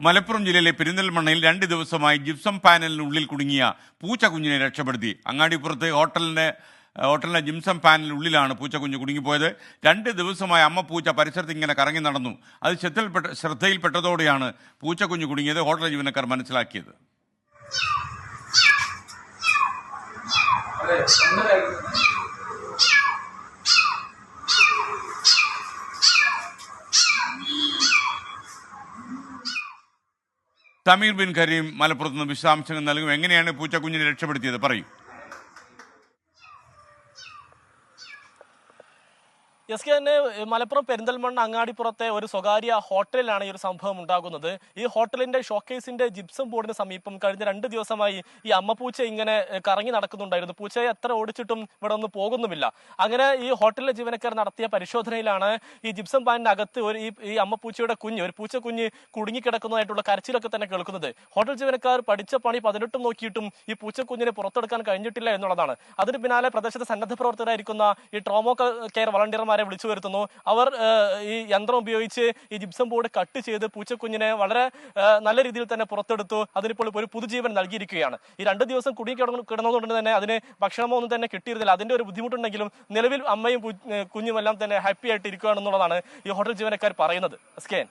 മലപ്പുറം ജില്ലയിലെ പെരിന്തൽമണ്ണയിൽ 2 ദിവസമായി ജിപ്സം പാനലിനുള്ളിൽ കുടുങ്ങിയ പൂച്ചക്കുഞ്ഞിനെ രക്ഷപ്പെടുത്തി. അങ്ങാടിപ്പുറത്ത് ഹോട്ടലിന്റെ ജിപ്സം പാനലിനുള്ളിലാണ് പൂച്ചക്കുഞ്ഞ് കുടുങ്ങിപ്പോയത്. 2 ദിവസമായി അമ്മ പൂച്ച പരിസരത്ത് ഇങ്ങനെ കറങ്ങി നടന്നു. അത് ശ്രദ്ധയിൽപ്പെട്ടതോടെയാണ് പൂച്ചക്കുഞ്ഞ് കുടുങ്ങിയത് ഹോട്ടൽ ജീവനക്കാർ മനസ്സിലാക്കിയത്. സമീർ ബിൻ കരീം മലപ്പുറത്ത് നിന്ന് വിശദാംശങ്ങൾ നൽകും. എങ്ങനെയാണ് പൂച്ചക്കുഞ്ഞിനെ രക്ഷപ്പെടുത്തിയത്, പറയൂ. എസ് കെ തന്നെ മലപ്പുറം പെരിന്തൽമണ്ണ അങ്ങാടിപ്പുറത്തെ ഒരു സ്വകാര്യ ഹോട്ടലിലാണ് ഈ ഒരു സംഭവം ഉണ്ടാകുന്നത്. ഈ ഹോട്ടലിന്റെ ഷോക്കേസിന്റെ ജിപ്സം ബോർഡിന് സമീപം കഴിഞ്ഞ 2 ദിവസമായി ഈ അമ്മപ്പൂച്ച ഇങ്ങനെ കറങ്ങി നടക്കുന്നുണ്ടായിരുന്നു. പൂച്ചയെ എത്ര ഓടിച്ചിട്ടും ഇവിടെ ഒന്നും പോകുന്നുമില്ല. അങ്ങനെ ഈ ഹോട്ടലിലെ ജീവനക്കാർ നടത്തിയ പരിശോധനയിലാണ് ഈ ജിപ്സം പാനിനകത്ത് ഈ അമ്മപ്പൂച്ചയുടെ കുഞ്ഞ്, ഒരു പൂച്ചക്കുഞ്ഞ് കുടുങ്ങിക്കിടക്കുന്നതായിട്ടുള്ള കരച്ചിലൊക്കെ തന്നെ കേൾക്കുന്നത്. ഹോട്ടൽ ജീവനക്കാർ പഠിച്ച പണി 18 നോക്കിയിട്ടും ഈ പൂച്ചക്കുഞ്ഞിനെ പുറത്തെടുക്കാൻ കഴിഞ്ഞിട്ടില്ല എന്നുള്ളതാണ്. അതിന് പിന്നാലെ പ്രദേശത്തെ സന്നദ്ധ പ്രവർത്തകരായിരിക്കുന്ന ഈ ട്രോമോ കെയർ വളണ്ടിയർമാർ വിളിച്ചു വരുത്തുന്നു. അവർ ഈ യന്ത്രം ഉപയോഗിച്ച് ഈ ജിപ്സം ബോർഡ് കട്ട് ചെയ്ത് പൂച്ചക്കുഞ്ഞിനെ വളരെ നല്ല രീതിയിൽ തന്നെ പുറത്തെടുത്തു. അതിനിപ്പോൾ ഒരു പുതുജീവൻ നൽകിയിരിക്കുകയാണ്. ഈ 2 ദിവസം കിടന്നതുകൊണ്ട് തന്നെ അതിന് ഭക്ഷണമോ ഒന്നും തന്നെ കിട്ടിയിരുന്നില്ല. അതിന്റെ ഒരു ബുദ്ധിമുട്ടുണ്ടെങ്കിലും നിലവിൽ അമ്മയും കുഞ്ഞുമെല്ലാം തന്നെ ഹാപ്പി ആയിട്ട് ഇരിക്കുകയാണെന്നുള്ളതാണ് ഈ ഹോട്ടൽ ജീവനക്കാർ പറയുന്നത്. സ്കേൻ